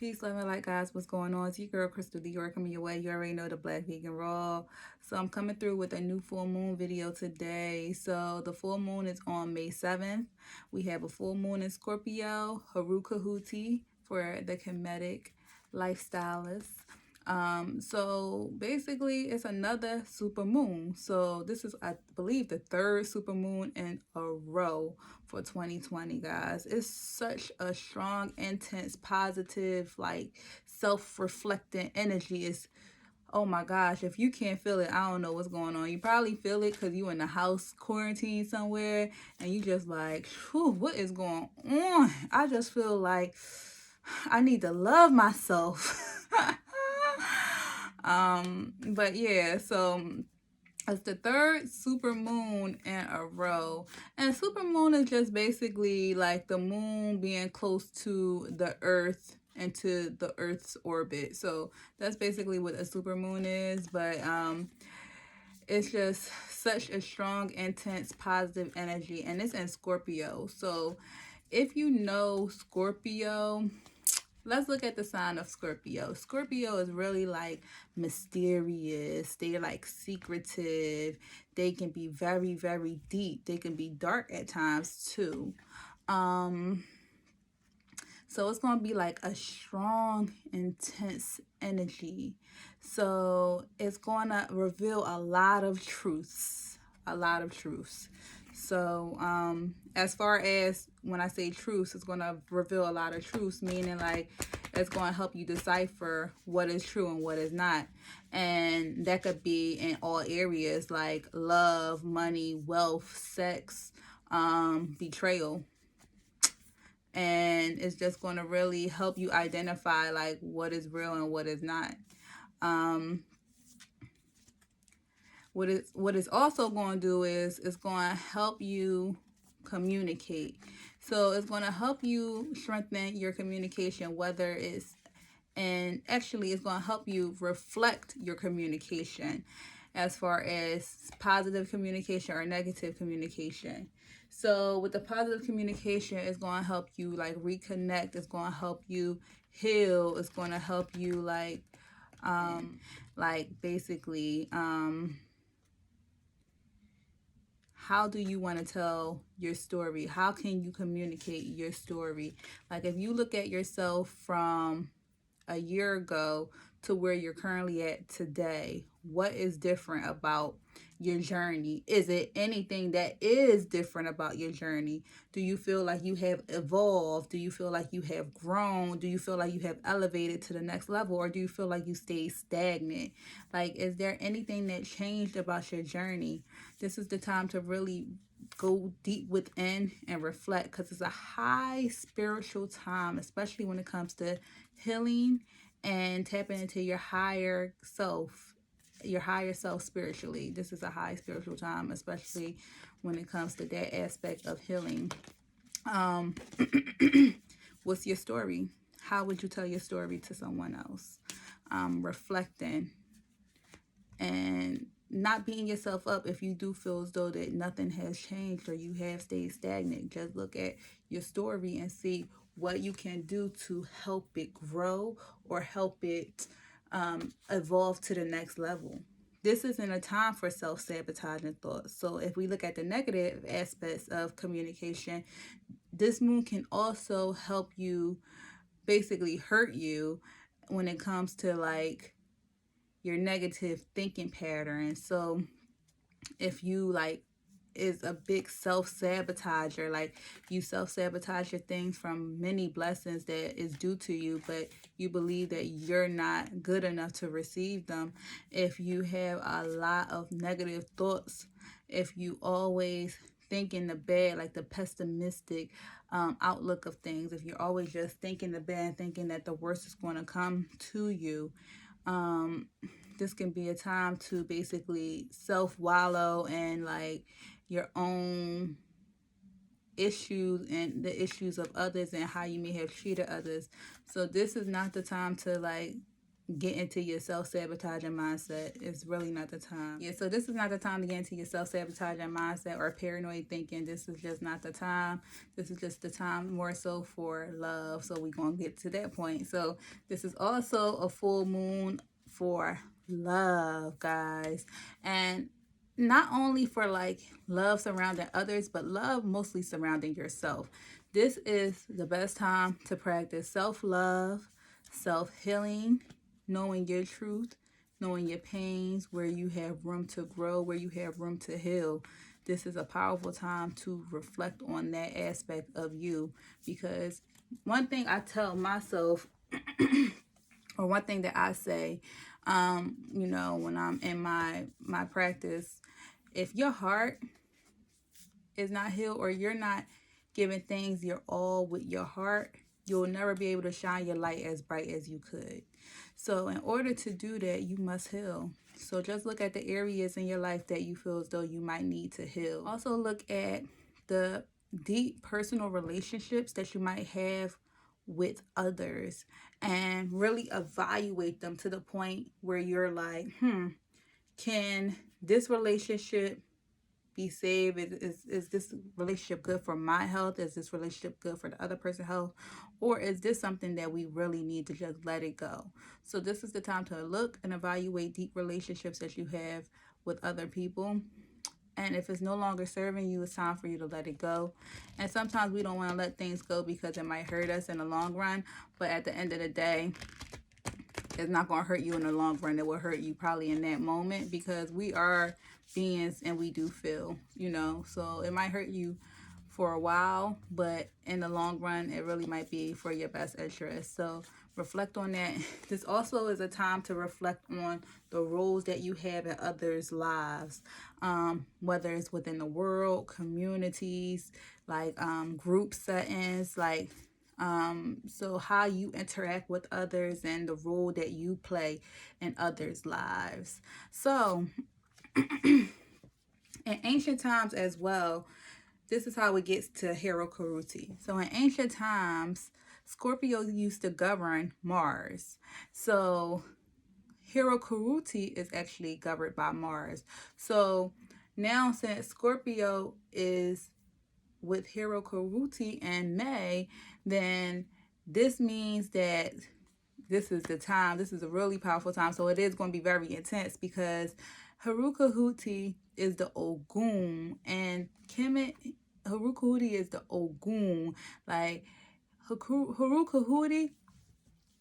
Peace, love, and light, guys. What's going on? It's your girl, Crystal Dior, coming your way. You already know the Black Vegan Raw. So I'm coming through with a new full moon video today. So the full moon is on May 7th. We have a full moon in Scorpio, Haruka Huti for the comedic lifestylist. So basically it's another super moon. So this is, I believe, the third super moon in a row for 2020, guys. It's such a strong, intense, positive, like self-reflecting energy. It's, oh my gosh, if you can't feel it, I don't know what's going on. You probably feel it because you in the house quarantine somewhere and you just like, whew, what is going on? I just feel like I need to love myself. But yeah, so it's the third super moon in a row. And super moon is just basically like the moon being close to the earth and to the earth's orbit. So that's basically what a super moon is. But it's just such a strong, intense, positive energy. And it's in Scorpio. So if you know Scorpio, let's look at the sign of Scorpio. Scorpio is really like mysterious. They're like secretive. They can be very, very deep. They can be dark at times too. So it's going to be like a strong, intense energy. So it's going to reveal a lot of truths. A lot of truths. So as far as when I say truths, it's going to reveal a lot of truths, meaning like it's going to help you decipher what is true and what is not. And that could be in all areas like love, money, wealth, sex, betrayal. And it's just going to really help you identify like what is real and what is not. What it's also going to do is it's going to help you communicate. So it's going to help you strengthen your communication, whether it's, and actually it's going to help you reflect your communication as far as positive communication or negative communication. So with the positive communication, it's going to help you like reconnect. It's going to help you heal. It's going to help you like basically, how do you want to tell your story? How can you communicate your story? Like if you look at yourself from a year ago to where you're currently at today, what is different about your journey? Is it anything that is different about your journey? Do you feel like you have evolved? Do you feel like you have grown? Do you feel like you have elevated to the next level? Or do you feel like you stayed stagnant? Like, is there anything that changed about your journey? This is the time to really go deep within and reflect, because it's a high spiritual time, especially when it comes to healing and tapping into your higher self spiritually. This is a high spiritual time, especially when it comes to that aspect of healing. What's your story? How would you tell your story to someone else? Reflecting and not beating yourself up if you do feel as though that nothing has changed or you have stayed stagnant. Just look at your story and see what you can do to help it grow or help it evolve to the next level. This isn't a time for self-sabotaging thoughts. So if we look at the negative aspects of communication, this moon can also help you basically hurt you when it comes to like your negative thinking pattern. So if you like is a big self-sabotager, like you self-sabotage your things from many blessings that is due to you, but you believe that you're not good enough to receive them. If you have a lot of negative thoughts, if you always think in the bad, like the pessimistic outlook of things, if you're always just thinking the bad, thinking that the worst is going to come to you, this can be a time to basically self-wallow and like your own issues and the issues of others and how you may have treated others. So this is not the time to like get into your self-sabotaging mindset. It's really not the time. Yeah, so this is not the time to get into your self-sabotaging mindset or paranoid thinking. This is just not the time. This is just the time more so for love. So we're going to get to that point. So this is also a full moon for love, guys. And not only for like love surrounding others, but love mostly surrounding yourself. This is the best time to practice self-love, self-healing, knowing your truth, knowing your pains, where you have room to grow, where you have room to heal. This is a powerful time to reflect on that aspect of you, because one thing I tell myself or one thing that I say, you know, when I'm in my practice, if your heart is not healed or you're not giving things your all with your heart, you'll never be able to shine your light as bright as you could. So in order to do that, you must heal. So just look at the areas in your life that you feel as though you might need to heal. Also look at the deep personal relationships that you might have with others and really evaluate them to the point where you're like, can this relationship be saved? Is this relationship good for my health? Is this relationship good for the other person's health? Or is this something that we really need to just let it go? So this is the time to look and evaluate deep relationships that you have with other people. And if it's no longer serving you, it's time for you to let it go. And sometimes we don't want to let things go because it might hurt us in the long run. But at the end of the day, it's not going to hurt you in the long run. It will hurt you probably in that moment, because we are beings and we do feel, you know. So it might hurt you for a while, but in the long run, it really might be for your best interest. So reflect on that. This also is a time to reflect on the roles that you have in others' lives, whether it's within the world, communities, like group settings, like so how you interact with others and the role that you play in others' lives. So in ancient times as well, this is how it gets to Hero Karuti. So in ancient times, Scorpio used to govern Mars. So Hero Karuti is actually governed by Mars. So now since Scorpio is with Hero Karuti in May, then this means that this is the time. This is a really powerful time. So it is going to be very intense, because Hero Karuti is the Ogun, and Kemet, Hero Karuti is the Ogun. Like Hero Karuti,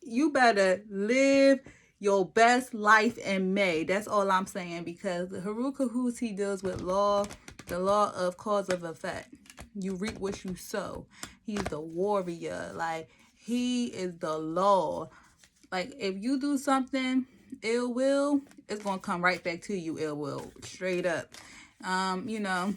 you better live your best life in May. That's all I'm saying, because the Hero Karuti deals with the law of cause of effect. You reap what you sow. He's the warrior. Like, he is the law. Like, if you do something ill will, it's going to come right back to you ill will. Straight up. You know,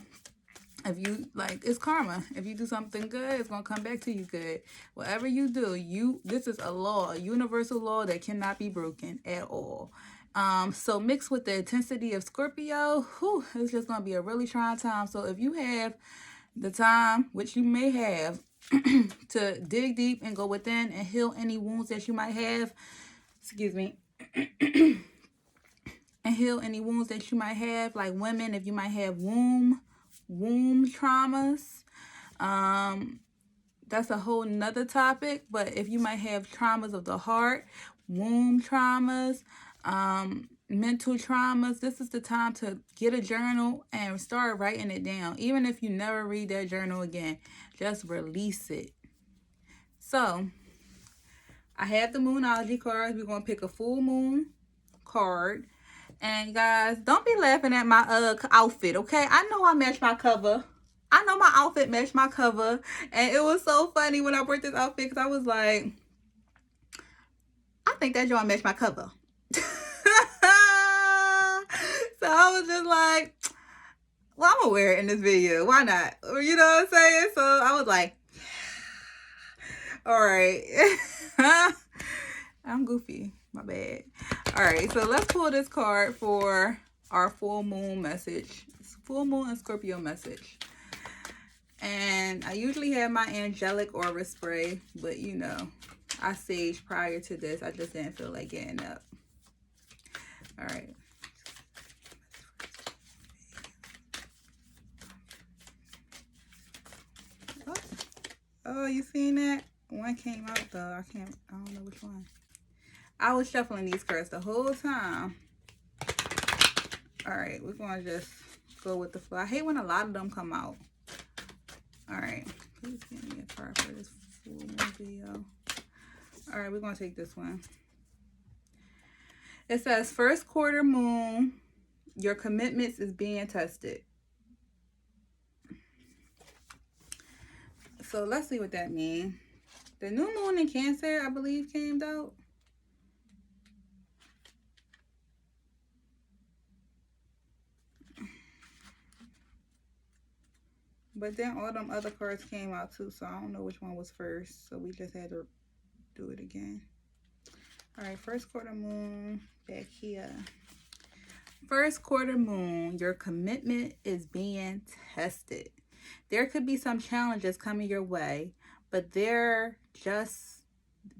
if you, like, it's karma. If you do something good, it's going to come back to you good. Whatever you do, this is a law, a universal law that cannot be broken at all. So mixed with the intensity of Scorpio, it's just going to be a really trying time. So if you have the time, which you may have, to dig deep and go within and heal any wounds that you might have, and heal any wounds that you might have, like women, if you might have womb traumas, that's a whole nother topic. But if you might have traumas of the heart, womb traumas, mental traumas, this is the time to get a journal and start writing it down. Even if you never read that journal again, just release it. So I have the Moonology cards. We're going to pick a full moon card. And guys, don't be laughing at my outfit, okay? I know I matched my cover. I know my outfit matched my cover. And it was so funny when I wore this outfit, because I was like, I think that joint matched my cover. So I was just like, well, I'm gonna wear it in this video. Why not? You know what I'm saying? So I was like, all right. I'm goofy. My bad. All right. So let's pull this card for our full moon message. Full moon and Scorpio message. And I usually have my angelic aura spray, but you know, I saged prior to this. I just didn't feel like getting up. All right. Oh, you seen that? One came out though. I don't know which one. I was shuffling these cards the whole time. All right, we're gonna just go with the flow. I hate when a lot of them come out. All right, please give me a card for this full moon video. All right, we're gonna take this one. It says, first quarter moon, your commitments is being tested. So let's see what that means. The new moon in Cancer, I believe, came out. But then all them other cards came out too, so I don't know which one was first. So we just had to do it again. All right, first quarter moon back here. First quarter moon, your commitment is being tested. There could be some challenges coming your way, but they are just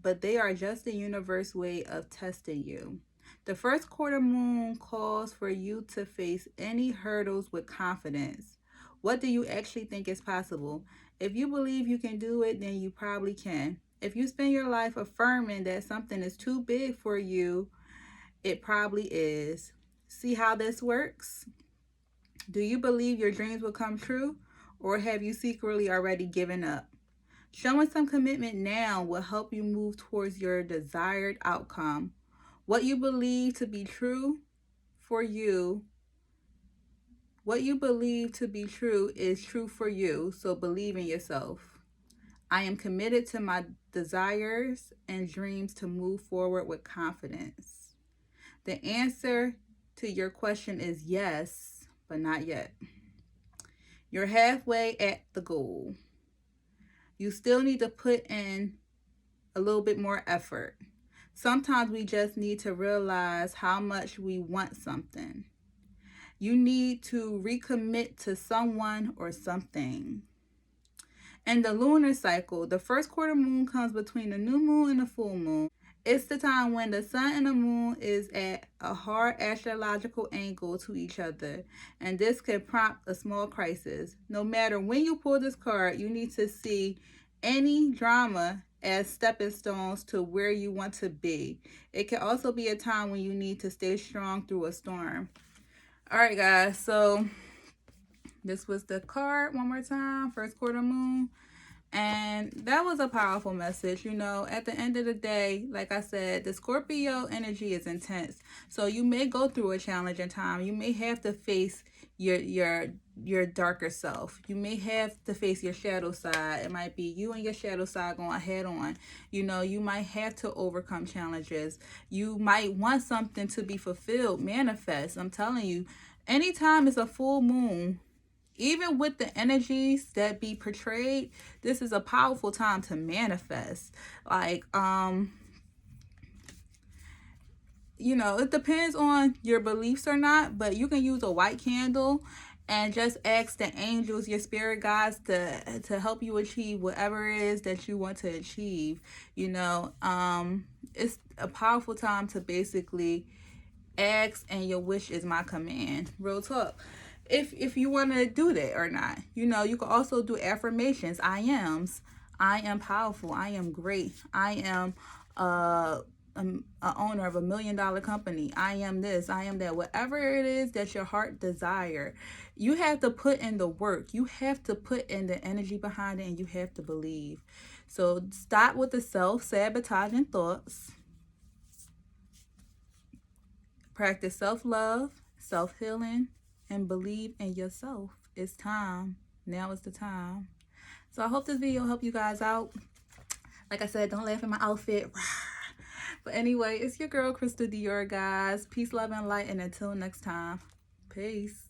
the universe way of testing you. The first quarter moon calls for you to face any hurdles with confidence. What do you actually think is possible? If you believe you can do it, then you probably can. If you spend your life affirming that something is too big for you, it probably is. See how this works? Do you believe your dreams will come true, or have you secretly already given up? Showing some commitment now will help you move towards your desired outcome. What you believe to be true for you, what you believe to be true is true for you, so believe in yourself. I am committed to my desires and dreams to move forward with confidence. The answer to your question is yes, but not yet. You're halfway at the goal. You still need to put in a little bit more effort. Sometimes we just need to realize how much we want something. You need to recommit to someone or something. And the lunar cycle, the first quarter moon comes between the new moon and the full moon. It's the time when the sun and the moon is at a hard astrological angle to each other, and this can prompt a small crisis. No matter when you pull this card, you need to see any drama as stepping stones to where you want to be. It can also be a time when you need to stay strong through a storm. All right, guys, so this was the card one more time, first quarter moon. And that was a powerful message. You know, at the end of the day, like I said, the Scorpio energy is intense. So you may go through a challenging time. You may have to face your darker self. You may have to face your shadow side. It might be you and your shadow side going head on. You know, you might have to overcome challenges. You might want something to be fulfilled, manifest. I'm telling you, anytime it's a full moon, even with the energies that be portrayed, this is a powerful time to manifest. Like, you know, it depends on your beliefs or not, but you can use a white candle and just ask the angels, your spirit guides, to help you achieve whatever it is that you want to achieve. You know, it's a powerful time to basically ask, and your wish is my command. Real talk. If you want to do that or not. You know, you can also do affirmations. I am powerful. I am great. I am an owner of $1 million company. I am this. I am that. Whatever it is that your heart desire, you have to put in the work. You have to put in the energy behind it, and you have to believe. So stop with the self-sabotaging thoughts. Practice self-love, self-healing, and believe in yourself. It's time. Now is the time. So I hope this video helped you guys out. Like I said, don't laugh at my outfit. But anyway, it's your girl, Crystal Dior, guys. Peace, love, and light. And until next time, peace.